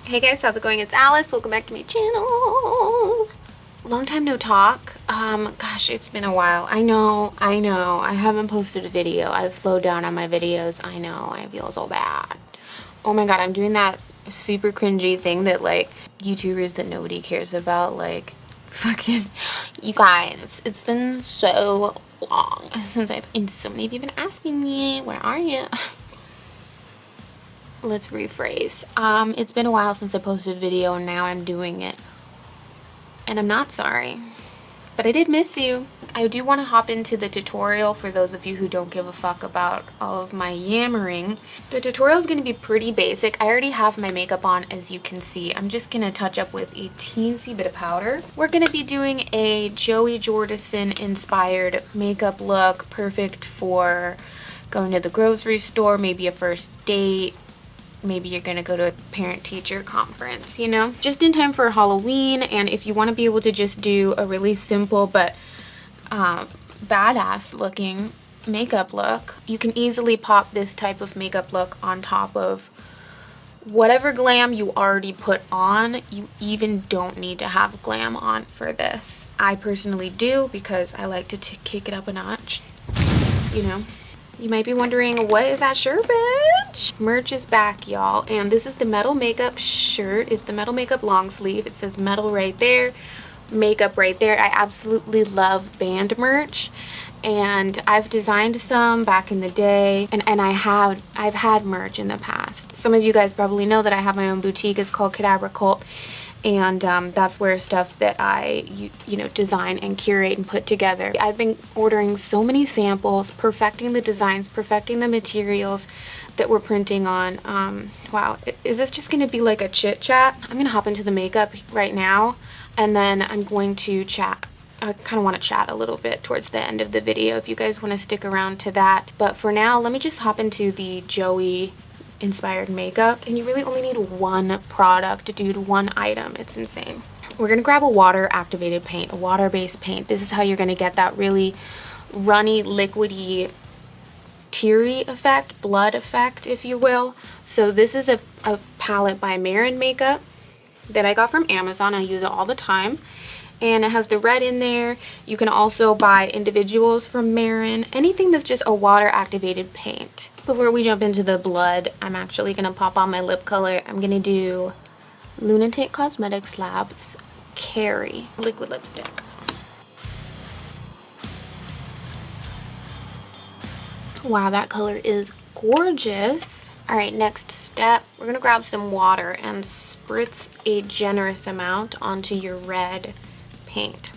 Hey guys, how's it going? It's Alice. Welcome back to my channel. Long time no talk. Gosh, it's been a while. I know. I haven't posted a video. I've slowed down on my videos. I know. I feel so bad. Oh my god, I'm doing that super cringy thing that like YouTubers that nobody cares about, like fucking you guys. It's been so long since and so many of you have been asking me, where are you? Let's rephrase. It's been a while since I posted a video and now I'm doing it. And I'm not sorry. But I did miss you. I do want to hop into the tutorial for those of you who don't give a fuck about all of my yammering. The tutorial is going to be pretty basic. I already have my makeup on, as you can see. I'm just going to touch up with a teensy bit of powder. We're going to be doing a Joey Jordison inspired makeup look, perfect for going to the grocery store, maybe a first date. Maybe you're gonna go to a parent-teacher conference, you know? Just in time for Halloween, and if you want to be able to just do a really simple but badass looking makeup look, you can easily pop this type of makeup look on top of whatever glam you already put on. You even don't need to have glam on for this. I personally do because I like to kick it up a notch, you know? You might be wondering, what is that shirt, bitch? Merch is back, y'all. And this is the metal makeup shirt. It's the metal makeup long sleeve. It says metal right there, makeup right there. I absolutely love band merch. And I've designed some back in the day. And I've had merch in the past. Some of you guys probably know that I have my own boutique. It's called Cadabra Cult. And that's where stuff that I you know, design and curate and put together. I've been ordering so many samples, perfecting the designs, perfecting the materials that we're printing on. Wow, is this just gonna be like a chit chat? I'm gonna hop into the makeup right now, and then I'm going to chat. I kind of want to chat a little bit towards the end of the video if you guys want to stick around to that. But for now, let me just hop into the Joey inspired makeup. And you really only need one product, dude, one item. It's insane. We're gonna grab a water activated paint, a water-based paint. This is how you're gonna get that really runny, liquidy, teary effect, blood effect, if you will. So this is a palette by Marin Makeup that I got from Amazon. I use it all the time. And it has the red in there. You can also buy individuals from Marin. Anything that's just a water activated paint. Before we jump into the blood, I'm actually going to pop on my lip color. I'm going to do Lunatic Cosmetics Labs Carrie liquid lipstick. Wow, that color is gorgeous. Alright, next step, we're going to grab some water and spritz a generous amount onto your red paint.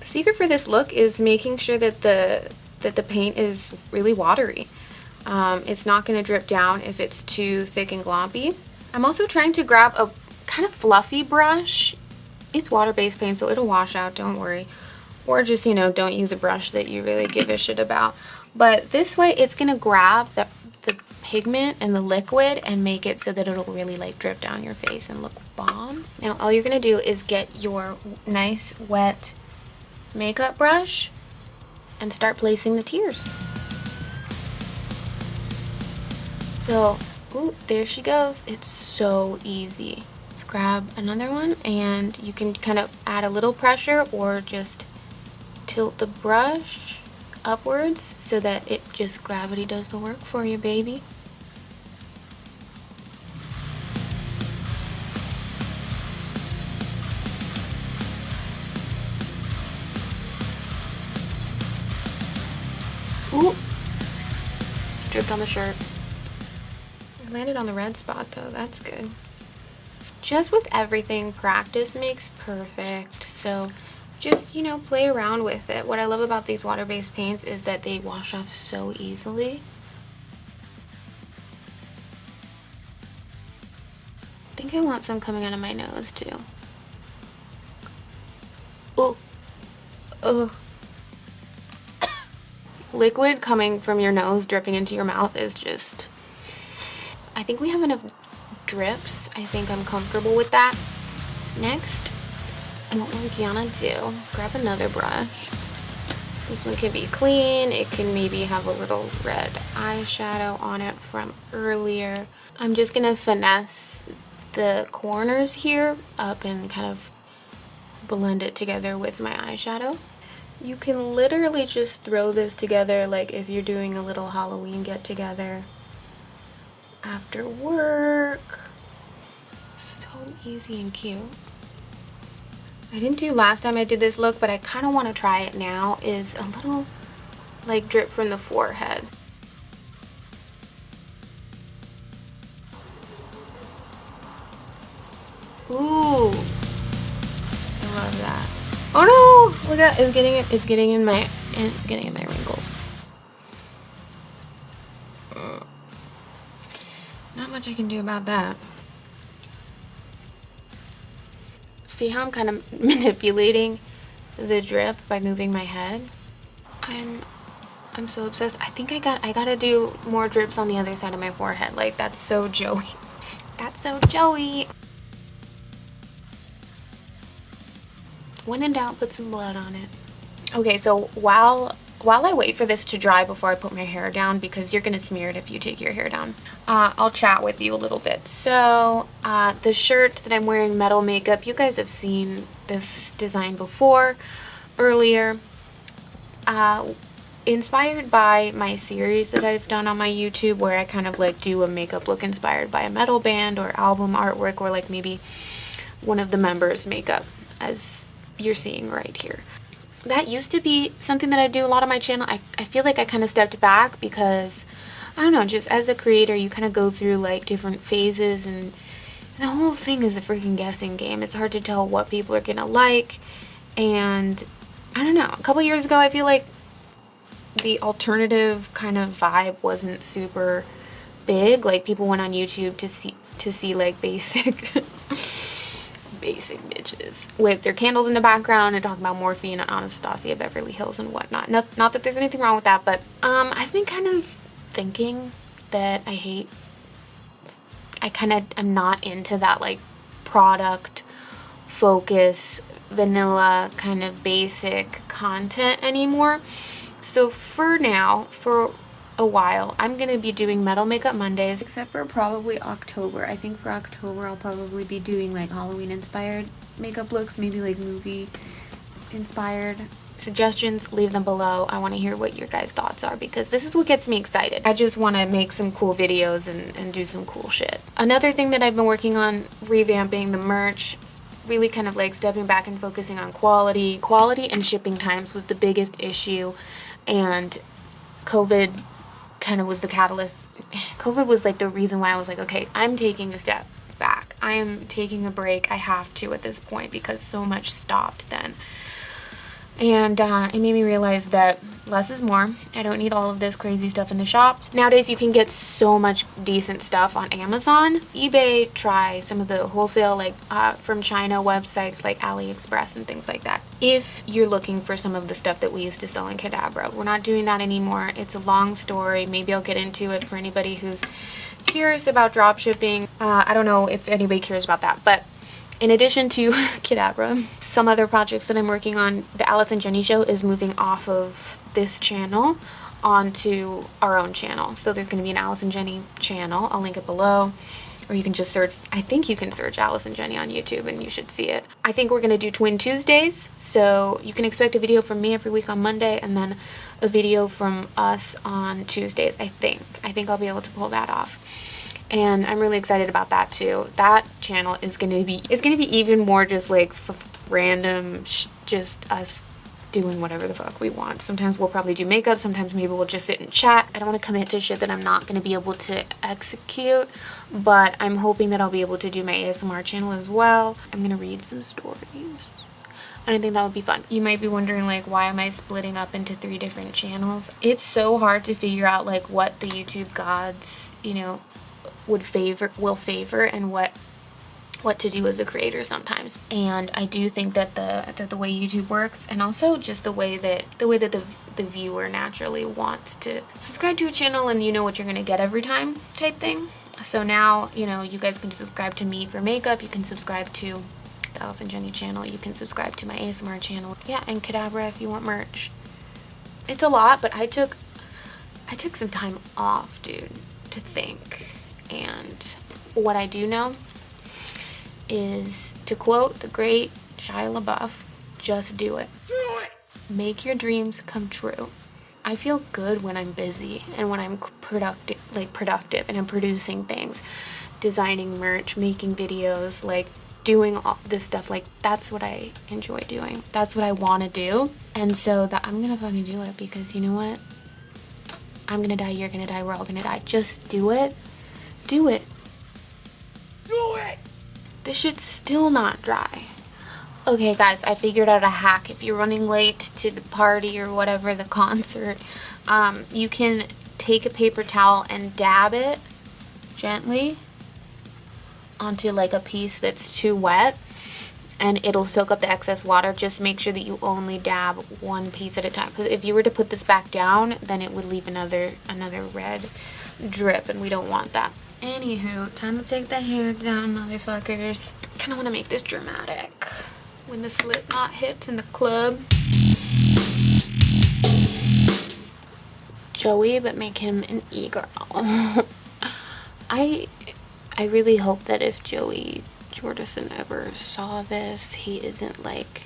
The secret for this look is making sure that the paint is really watery. It's not going to drip down if it's too thick and gloppy. I'm also trying to grab a kind of fluffy brush. It's water-based paint, so it'll wash out, don't worry. Or just, you know, don't use a brush that you really give a shit about. But this way, it's going to grab the pigment and the liquid and make it so that it'll really like drip down your face and look bomb. Now all you're gonna do is get your nice wet makeup brush and start placing the tears. So, ooh, there she goes. It's so easy. Let's grab another one, and you can kind of add a little pressure or just tilt the brush upwards so that it just gravity does the work for you, baby. Ooh, dripped on the shirt. I landed on the red spot though, that's good. Just with everything, practice makes perfect. So just, you know, play around with it. What I love about these water-based paints is that they wash off so easily. I think I want some coming out of my nose too. Ooh. Ugh. Liquid coming from your nose dripping into your mouth is just... I think we have enough drips. I think I'm comfortable with that. Next, what we're gonna do, grab another brush. This one can be clean. It can maybe have a little red eyeshadow on it from earlier. I'm just gonna finesse the corners here up and kind of blend it together with my eyeshadow. You can literally just throw this together, like if you're doing a little Halloween get together after work. So easy and cute. I didn't do last time I did this look, but I kind of want to try it now, is a little like drip from the forehead. Ooh, I love that. Oh no, look at it, it's getting in my wrinkles. Not much I can do about that. See how I'm kind of manipulating the drip by moving my head? I'm so obsessed. I think I gotta do more drips on the other side of my forehead. Like, that's so Joey. That's so Joey. When in doubt, put some blood on it. Okay, so while I wait for this to dry before I put my hair down, because you're gonna smear it if you take your hair down, I'll chat with you a little bit. So the shirt that I'm wearing, Metal Makeup, you guys have seen this design before earlier. Inspired by my series that I've done on my YouTube, where I kind of like do a makeup look inspired by a metal band or album artwork, or like maybe one of the members' makeup, as you're seeing right here. That used to be something that I do a lot on my channel. I feel like I kind of stepped back because, I don't know, just as a creator, you kind of go through like different phases, and the whole thing is a freaking guessing game. It's hard to tell what people are gonna like, and I don't know. A couple years ago, I feel like the alternative kind of vibe wasn't super big. Like, people went on YouTube to see like basic basic bitches with their candles in the background and talking about morphine and Anastasia Beverly Hills and whatnot. Not that there's anything wrong with that, but I've been kind of thinking that I'm not into that like product focus, vanilla kind of basic content anymore. So for now, for a while, I'm gonna be doing Metal Makeup Mondays, except for probably October. I think for October I'll probably be doing like Halloween inspired makeup looks, maybe like movie inspired. Suggestions, leave them below. I want to hear what your guys' thoughts are, because this is what gets me excited. I just want to make some cool videos and do some cool shit. Another thing that I've been working on, revamping the merch, really kind of like stepping back and focusing on quality and shipping times was the biggest issue, and COVID kind of was the catalyst. COVID was like the reason why I was like, okay, I'm taking a step back. I am taking a break. I have to at this point, because so much stopped then. And it made me realize that less is more. I don't need all of this crazy stuff in the shop. Nowadays, you can get so much decent stuff on Amazon, eBay. Try some of the wholesale, like from China websites like AliExpress and things like that, if you're looking for some of the stuff that we used to sell in Cadabra. We're not doing that anymore. It's a long story. Maybe I'll get into it for anybody who's curious about drop shipping. I don't know if anybody cares about that, but in addition to Cadabra, some other projects that I'm working on, the Alice and Jenny show is moving off of this channel onto our own channel. So there's going to be an Alice and Jenny channel. I'll link it below. Or you can just search, I think you can search Alice and Jenny on YouTube and you should see it. I think we're going to do Twin Tuesdays. So you can expect a video from me every week on Monday, and then a video from us on Tuesdays, I think. I think I'll be able to pull that off. And I'm really excited about that too. That channel is going to be even more just like random, just us doing whatever the fuck we want. Sometimes we'll probably do makeup, sometimes maybe we'll just sit and chat. I don't want to commit to shit that I'm not going to be able to execute, but I'm hoping that I'll be able to do my ASMR channel as well. I'm going to read some stories. And I think that would be fun. You might be wondering, like, why am I splitting up into 3 different channels? It's so hard to figure out like what the YouTube gods, you know, will favor and what to do as a creator sometimes. And I do think that the way YouTube works, and also just the way that the viewer naturally wants to subscribe to a channel and you know what you're gonna get every time type thing. So now, you know, you guys can subscribe to me for makeup, you can subscribe to the Alice and Jenny channel, you can subscribe to my ASMR channel, yeah, and Cadabra if you want merch. It's a lot, but I took some time off, dude, to think. And what I do know is, to quote the great Shia LaBeouf, just do it. Do it! Make your dreams come true. I feel good when I'm busy and when I'm productive and I'm producing things, designing merch, making videos, like doing all this stuff. Like, that's what I enjoy doing. That's what I want to do. And so that I'm gonna fucking do it, because you know what? I'm gonna die, you're gonna die, we're all gonna die. Just do it. Do it. Do it! This shit's still not dry. Okay guys, I figured out a hack. If you're running late to the party or whatever, the concert, you can take a paper towel and dab it gently onto like a piece that's too wet, and it'll soak up the excess water. Just make sure that you only dab one piece at a time, because if you were to put this back down, then it would leave another red drip, and we don't want that. Anywho, time to take the hair down, motherfuckers. I kind of want to make this dramatic when the Slipknot hits in the club. Joey, but make him an e-girl. I really hope that if Joey Jordison ever saw this, he isn't like,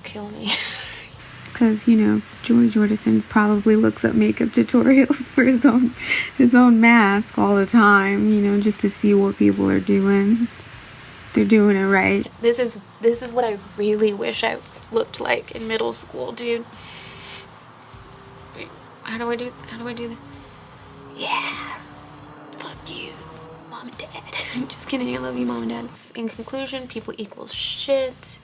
kill me. Because, you know, Joey Jordison probably looks up makeup tutorials for his own mask all the time, you know, just to see what people are doing. They're doing it right. This is what I really wish I looked like in middle school, dude. Wait, how do I do this? Yeah. Fuck you, mom and dad. Just kidding, I love you, mom and dad. In conclusion, people equals shit.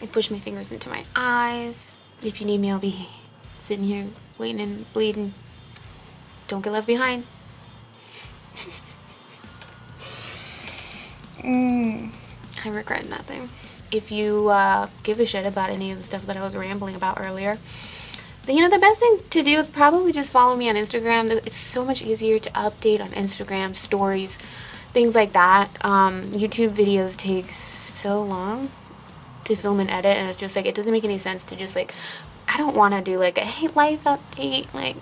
I push my fingers into my eyes. If you need me, I'll be sitting here waiting and bleeding. Don't get left behind. I regret nothing. If you give a shit about any of the stuff that I was rambling about earlier, then, you know, the best thing to do is probably just follow me on Instagram. It's so much easier to update on Instagram, stories, things like that. YouTube videos take so long to film and edit, and it's just like, it doesn't make any sense to just like, I don't want to do like a hey life update like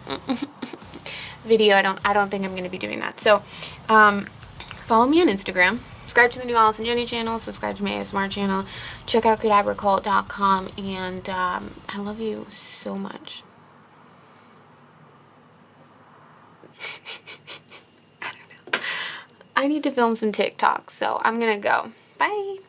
video. I don't think I'm going to be doing that. So follow me on Instagram. Subscribe to the new Alice and Jenny channel. Subscribe to my ASMR channel. Check out cadavercult.com. And I love you so much. I don't know. I need to film some TikToks, so I'm gonna go. Bye.